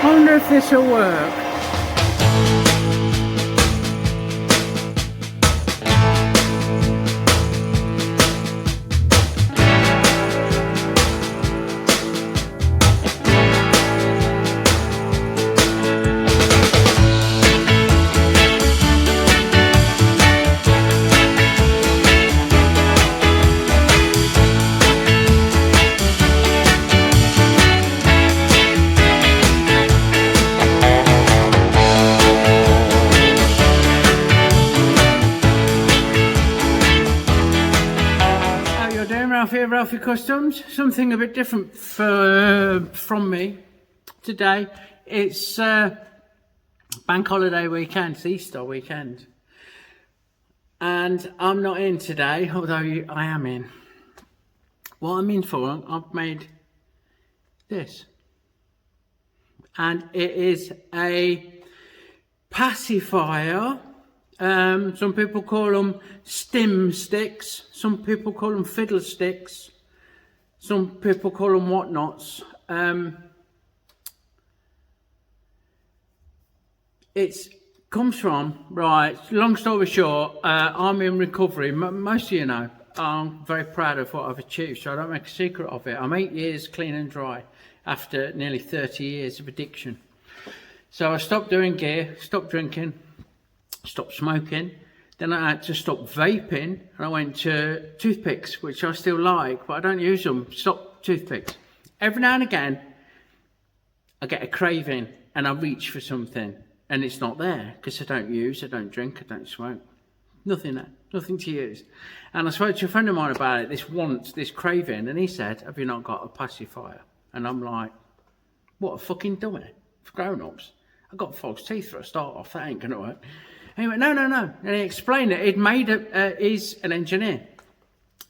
I wonder if this will work. Ralfy Customs, something a bit different from me today. It's bank holiday weekend, it's Easter weekend, and I'm not in today, although I am in. What I'm in for, I've made this, and it is a pacifier. Some people call them stim sticks, some people call them fiddle sticks, some people call them whatnots. It comes from, right, long story short, I'm in recovery. Most of you know, I'm very proud of what I've achieved, so I don't make a secret of it. I'm 8 years clean and dry after nearly 30 years of addiction. So I stopped doing gear, stopped drinking, stopped smoking, then I had to stop vaping, and I went to toothpicks, which I still like, but I don't use them. Stop toothpicks. Every now and again, I get a craving, and I reach for something, and it's not there, because I don't use, I don't drink, I don't smoke. Nothing there, nothing to use. And I spoke to a friend of mine about it, this craving, and he said, have you not got a pacifier? And I'm like, what a fucking dummy for grown-ups. I've got false teeth for a start off, that ain't gonna work. And he went, no. And he explained it. He'd made he's an engineer.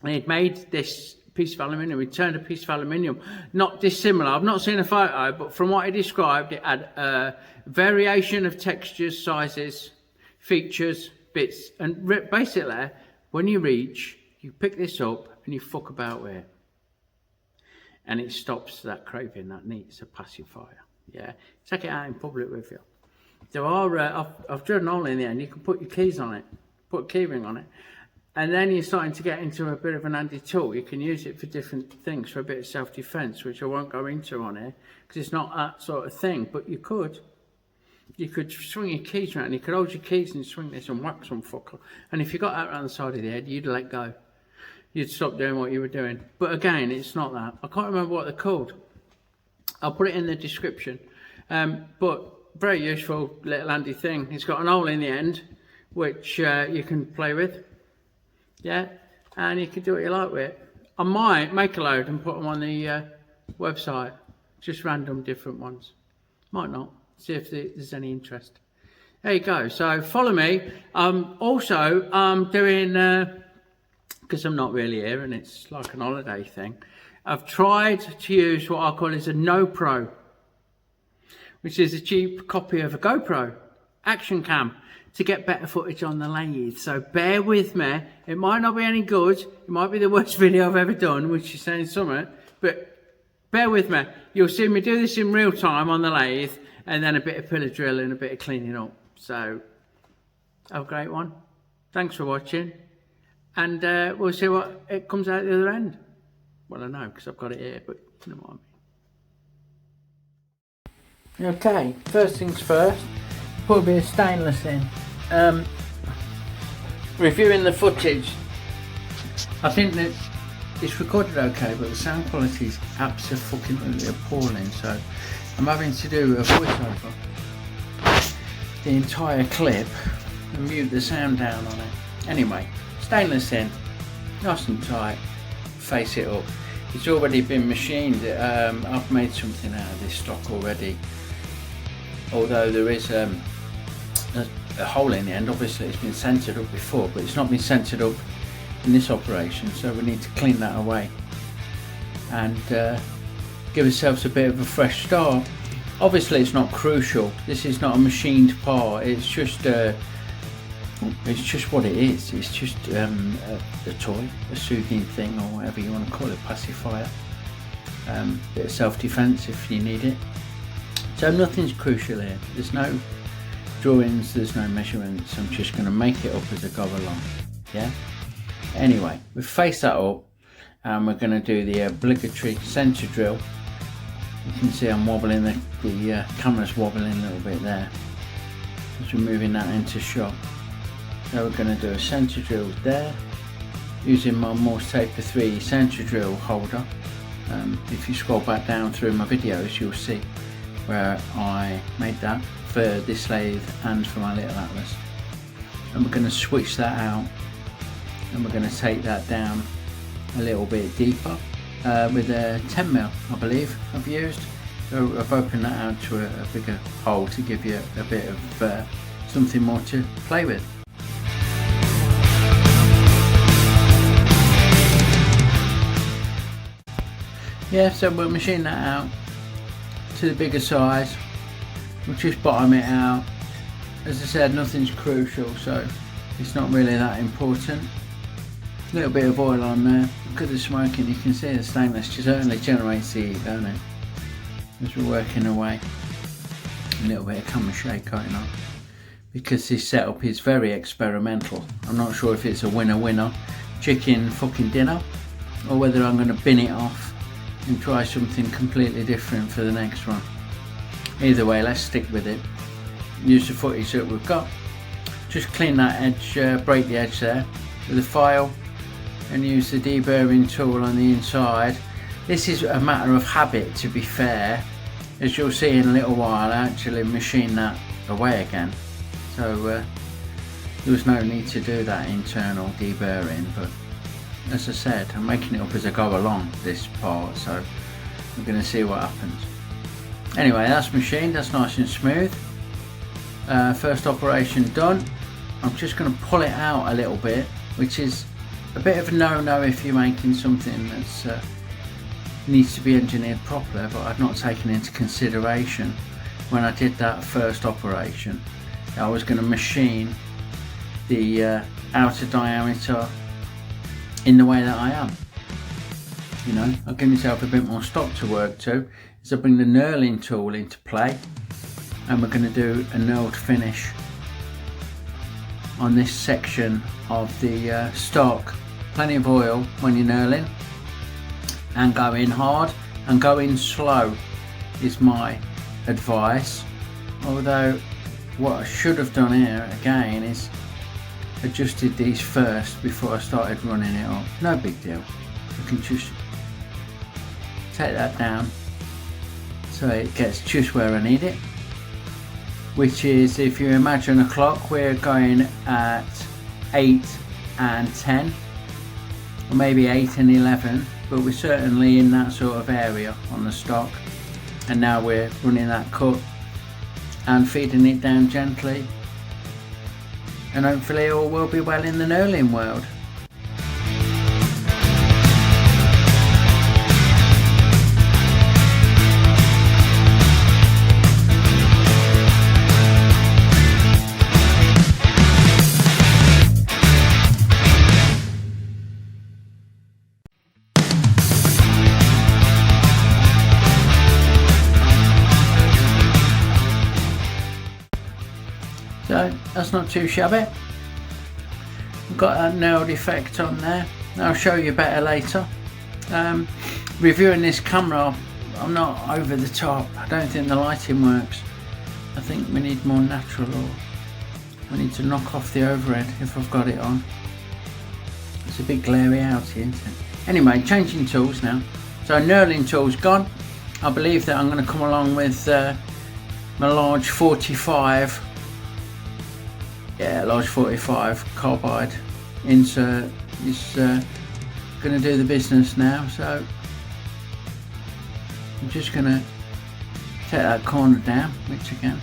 And he'd made this piece of aluminium. He turned a piece of aluminium, not dissimilar. I've not seen a photo, but from what he described, it had a variation of textures, sizes, features, bits. And basically, when you reach, you pick this up and you fuck about with it. And it stops that craving, that need. It's a pacifier. Yeah. Take it out in public with you. There are, I've drilled a hole in the end. You can put your keys on it, put a key ring on it, and then you're starting to get into a bit of an handy tool. You can use it for different things, for a bit of self-defense, which I won't go into on here, because it's not that sort of thing, but you could swing your keys around, you could hold your keys and swing this and whack some fucker, and if you got out around the side of the head, you'd let go. You'd stop doing what you were doing. But again, it's not that. I can't remember what they're called. I'll put it in the description. But very useful little handy thing. It's got an hole in the end, which you can play with. Yeah, and you can do what you like with it. I might make a load and put them on the website, just random different ones. Might not. See if there's any interest. There you go. So follow me. Also, I'm doing, because I'm not really here and it's like an holiday thing, I've tried to use what I call is a No-Pro, which is a cheap copy of a GoPro action cam to get better footage on the lathe. So bear with me. It might not be any good. It might be the worst video I've ever done, which is saying something, but bear with me. You'll see me do this in real time on the lathe, and then a bit of pillar drill and a bit of cleaning up. So have a great one. Thanks for watching, and we'll see what it comes out the other end. Well, I know, because I've got it here, but you know what I mean. Okay, first things first, put a bit of stainless in. Reviewing the footage, I think that it's recorded okay, but the sound quality is absolutely appalling, so I'm having to do a voiceover the entire clip and mute the sound down on it. Anyway, stainless in, nice and tight, face it up. It's already been machined. I've made something out of this stock already. Although there is a hole in the end, obviously it's been centered up before, but it's not been centered up in this operation, so we need to clean that away and give ourselves a bit of a fresh start. Obviously it's not crucial, this is not a machined part, it's just what it is. It's just a toy, a soothing thing, or whatever you want to call it, pacifier. Bit of self-defense if you need it So nothing's crucial here. There's no drawings, there's no measurements. I'm just going to make it up as I go along. Yeah. Anyway, we face that up, and we're going to do the obligatory centre drill. You can see I'm wobbling, the camera's wobbling a little bit there as we're moving that into shot. So we're going to do a centre drill there using my Morse Taper 3 centre drill holder. If you scroll back down through my videos, you'll see where I made that for this lathe and for my little Atlas. And we're going to switch that out, and we're going to take that down a little bit deeper with a 10mm, I believe I've used. So I've opened that out to a bigger hole to give you a bit of something more to play with. Yeah, so we'll machine that out to the bigger size. We'll just bottom it out. As I said, nothing's crucial, so it's not really that important. A little bit of oil on there. Look at the smoking, you can see the stainless certainly generates the heat, don't it? As we're working away. A little bit of camera shake going on, because this setup is very experimental. I'm not sure if it's a winner chicken fucking dinner, or whether I'm going to bin it off and try something completely different for the next one. Either way, let's stick with it. Use the footage that we've got. Just clean that edge, break the edge there with a file, and use the deburring tool on the inside. This is a matter of habit, to be fair. As you'll see in a little while, I actually machine that away again. So there was no need to do that internal deburring, but as I said, I'm making it up as I go along, this part, so we're going to see what happens. Anyway, that's machined, that's nice and smooth. First operation done. I'm just going to pull it out a little bit, which is a bit of a no-no if you're making something that's needs to be engineered properly, but I've not taken into consideration when I did that first operation. I was going to machine the outer diameter in the way that I am. You know, I'll give myself a bit more stock to work to as I bring the knurling tool into play, and we're going to do a knurled finish on this section of the stock. Plenty of oil when you're knurling, and go in hard and go in slow is my advice. Although what I should have done here again is adjusted these first before I started running it up. No big deal. I can just take that down so it gets just where I need it, which is, if you imagine a clock, we're going at 8 and 10, or maybe 8 and 11, but we're certainly in that sort of area on the stock. And now we're running that cut and feeding it down gently, and hopefully all will be well in the knurling world. So that's not too shabby. We've got that nailed effect on there. I'll show you better later. Reviewing this camera, I'm not over the top. I don't think the lighting works. I think we need more natural, or we need to knock off the overhead if I've got it on. It's a bit glary out here, isn't it? Anyway, changing tools now. So knurling tool's gone. I believe that I'm going to come along with my large 45. Yeah, large 45 carbide insert is going to do the business now. So I'm just going to take that corner down, which again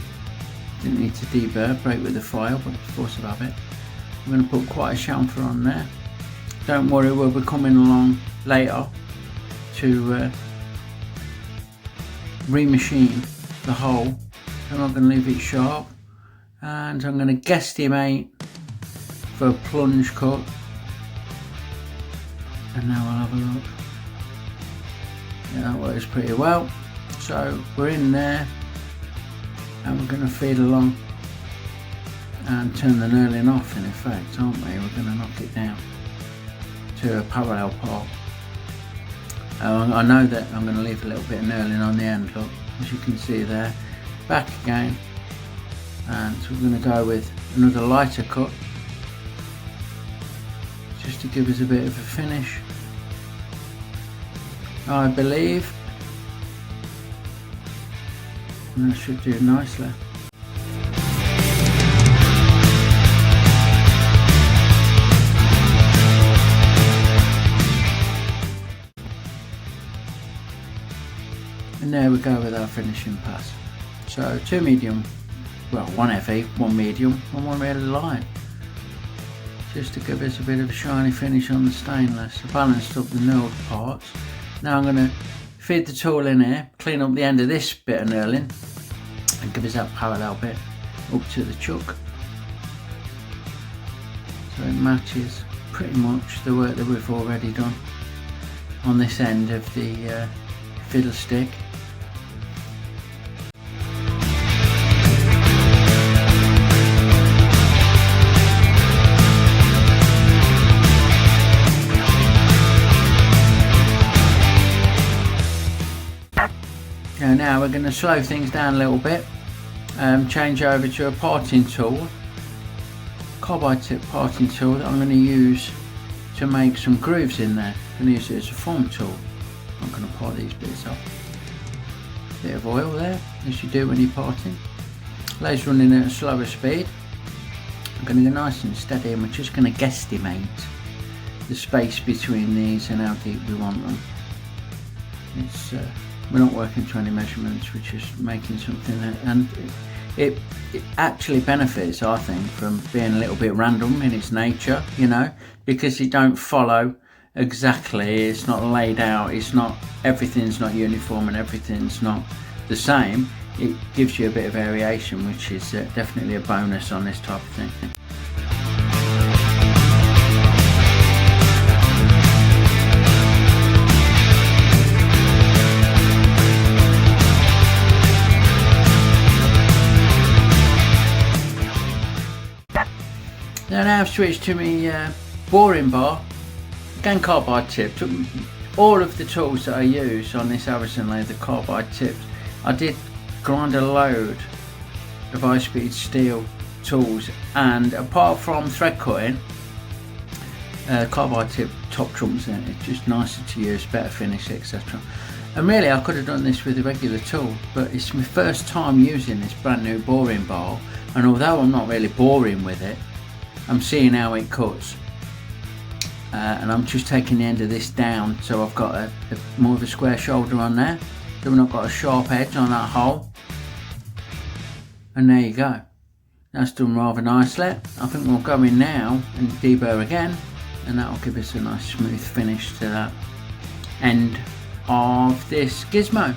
didn't need to deburr, break with the file, but it's force of habit. I'm going to put quite a chamfer on there. Don't worry, we'll be coming along later to remachine the hole. I'm not going to leave it sharp. And I'm going to guesstimate for a plunge cut, and now I'll have a look. Yeah, that works pretty well. So we're in there, And we're going to feed along and turn the knurling off in effect, aren't we? We're going to knock it down to a parallel part. I know that I'm going to leave a little bit of knurling on the end, look, as you can see there. Back again, and so we're going to go with another lighter cut just to give us a bit of a finish, I believe, and that should do nicely. And there we go with our finishing pass. So 2 medium, well, 1 heavy, 1 medium and 1 really light, just to give us a bit of a shiny finish on the stainless. I balanced up the knurled parts. Now I'm going to feed the tool in here, clean up the end of this bit of knurling and give us that parallel bit up to the chuck, so it matches pretty much the work that we've already done on this end of the fiddle stick. Now we're going to slow things down a little bit, change over to a parting tool, carbide tip parting tool that I'm going to use to make some grooves in there. I'm going to use it as a form tool. I'm going to part these bits off. Bit of oil there, as you do when you're parting. Lathe running at a slower speed. I'm going to go nice and steady, and we're just going to guesstimate the space between these and how deep we want them. We're not working to any measurements, we're just making something that, and it actually benefits, I think, from being a little bit random in its nature, you know, because you don't follow exactly, it's not laid out, everything's not uniform and everything's not the same. It gives you a bit of variation, which is definitely a bonus on this type of thing. Now I've switched to my boring bar, again carbide tipped. All of the tools that I use on this Harrison lathe are carbide tipped. I did grind a load of high-speed steel tools, and apart from thread cutting, carbide tip top trumps in it. It's just nicer to use, better finish, etc. And really I could have done this with a regular tool, but it's my first time using this brand new boring bar, and although I'm not really boring with it, I'm seeing how it cuts, and I'm just taking the end of this down, so I've got a more of a square shoulder on there, so we've not got a sharp edge on that hole. And there you go, that's done rather nicely. I think we'll go in now and deburr again, and that'll give us a nice smooth finish to that end of this gizmo.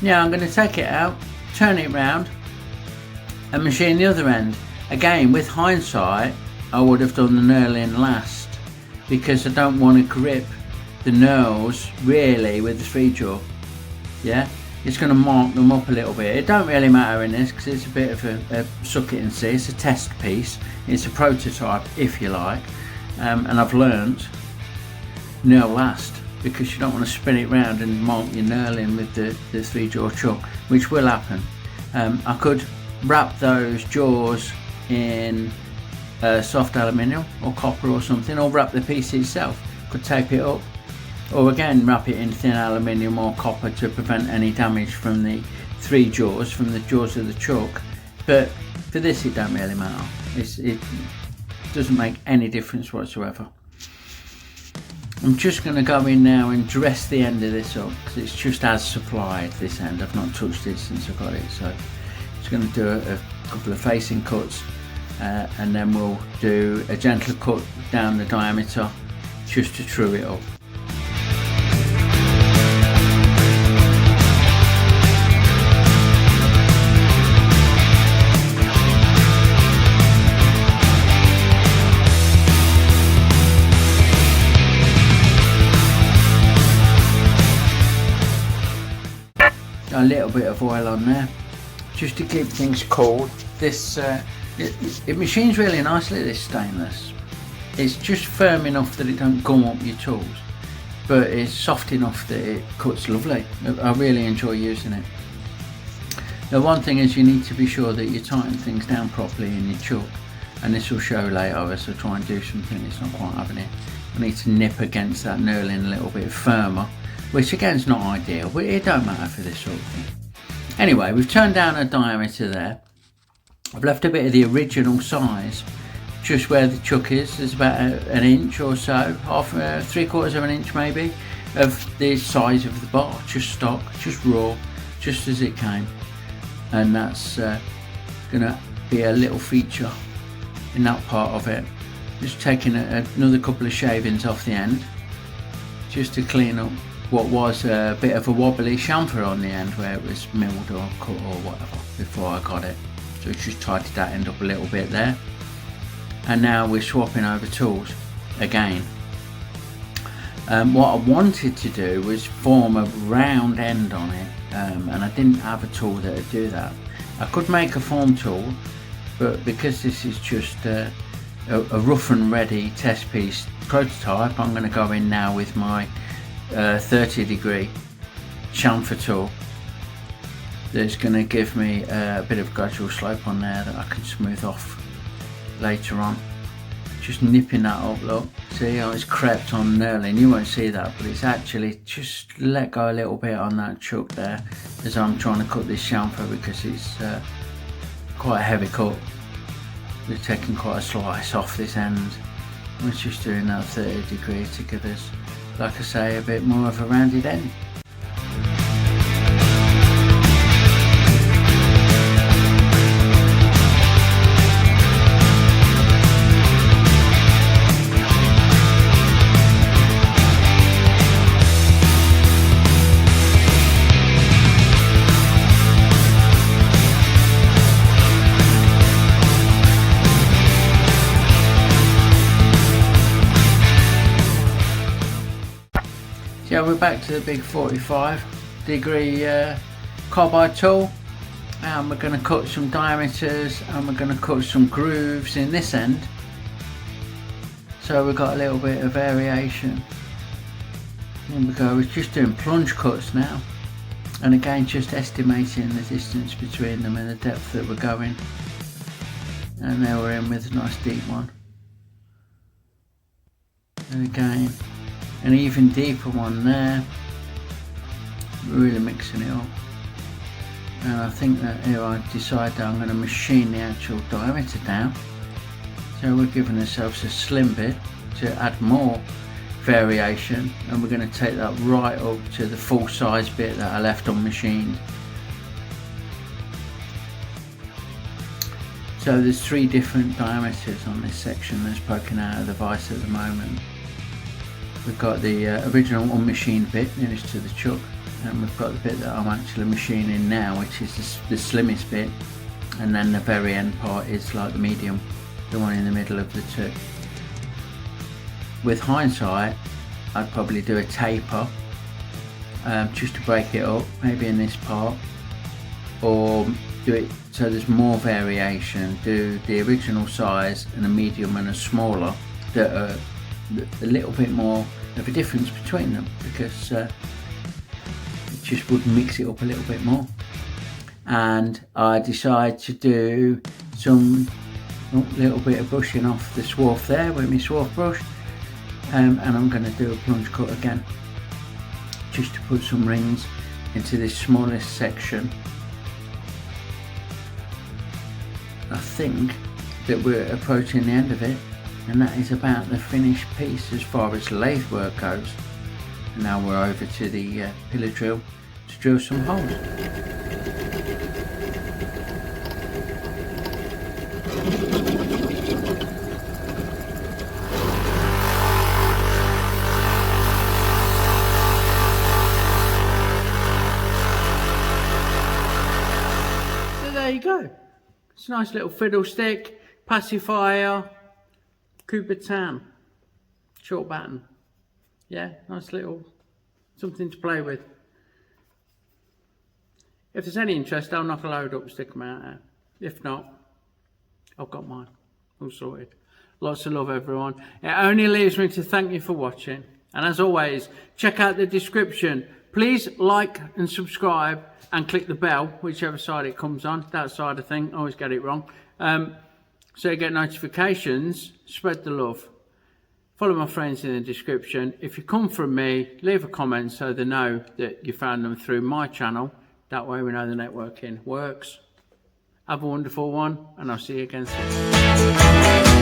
Now I'm going to take it out, turn it round and machine the other end. Again, with hindsight, I would have done the knurling last, because I don't want to grip the knurls really with the 3-jaw. Yeah, it's going to mark them up a little bit. It don't really matter in this because it's a bit of a suck it and see. It's a test piece, it's a prototype if you like, and I've learnt knurl last, because you don't want to spin it round and mark your knurling with the 3-jaw chuck, which will happen. I could wrap those jaws in soft aluminium or copper or something, or wrap the piece itself. Could tape it up, or again wrap it in thin aluminium or copper to prevent any damage from the 3 jaws, from the jaws of the chuck. But for this it don't really matter. It doesn't make any difference whatsoever. I'm just going to go in now and dress the end of this up, because it's just as supplied, this end. I've not touched it since I got it, so just going to do a couple of facing cuts, and then we'll do a gentle cut down the diameter just to true it up. a little bit of oil on there just to keep things cool. This it machines really nicely, this stainless. It's just firm enough that it don't gum up your tools, but it's soft enough that it cuts lovely. I really enjoy using it. The one thing is you need to be sure that you tighten things down properly in your chuck, and this will show later as I try and do something it's not quite having it. I need to nip against that knurling a little bit firmer, which again is not ideal, but it don't matter for this sort of thing. Anyway, we've turned down a diameter there. I've left a bit of the original size just where the chuck is. There's about an inch or so, three-quarters of an inch maybe, of the size of the bar, just stock, just raw, just as it came. And that's gonna be a little feature in that part of it. Just taking another couple of shavings off the end, just to clean up what was a bit of a wobbly chamfer on the end where it was milled or cut or whatever before I got it. So it's just tidied that end up a little bit there. And now we're swapping over tools again. What I wanted to do was form a round end on it, and I didn't have a tool that would do that. I could make a form tool, but because this is just a rough and ready test piece prototype, I'm going to go in now with my 30-degree chamfer tool that's going to give me a bit of gradual slope on there that I can smooth off later on. Just nipping that up, look, see how it's crept on knurling. You won't see that, but it's actually just let go a little bit on that chuck there as I'm trying to cut this chamfer, because it's quite a heavy cut. We're taking quite a slice off this end. We're just doing that 30-degree to give us, like I say, a bit more of a rounded end. Yeah, we're back to the big 45-degree carbide tool, and we're going to cut some diameters and we're going to cut some grooves in this end, so we've got a little bit of variation. Here we go, we're just doing plunge cuts now, and again just estimating the distance between them and the depth that we're going, and there we're in with a nice deep one, and again an even deeper one there. Really mixing it up, and I think that here I decide that I'm going to machine the actual diameter down, so we're giving ourselves a slim bit to add more variation, and we're going to take that right up to the full size bit that I left unmachined. So there's 3 different diameters on this section that's poking out of the vise at the moment. We've got the original unmachined bit nearest to the chuck, and we've got the bit that I'm actually machining now, which is the slimmest bit, and then the very end part is like the medium, the one in the middle of the two. With hindsight, I'd probably do a taper just to break it up, maybe in this part, or do it so there's more variation, do the original size and a medium and a smaller that are a little bit more of a difference between them, because it just would mix it up a little bit more. And I decided to do some little bit of brushing off the swarf there with my swarf brush, and I'm going to do a plunge cut again just to put some rings into this smallest section. I think that we're approaching the end of it, and that is about the finished piece as far as lathe work goes. And now we're over to the pillar drill to drill some holes. So there you go. It's a nice little fiddlestick, pacifier, Kubertan, short batten. Yeah, nice little something to play with. If there's any interest, I'll knock a load up and stick them out there. If not, I've got mine all sorted. Lots of love, everyone. It only leaves me to thank you for watching. And as always, check out the description. Please like and subscribe and click the bell, whichever side it comes on. That side of thing, I always get it wrong. So you get notifications. Spread the love. Follow my friends in the description. If you come from me, leave a comment so they know that you found them through my channel. That way we know the networking works. Have a wonderful one, and I'll see you again soon.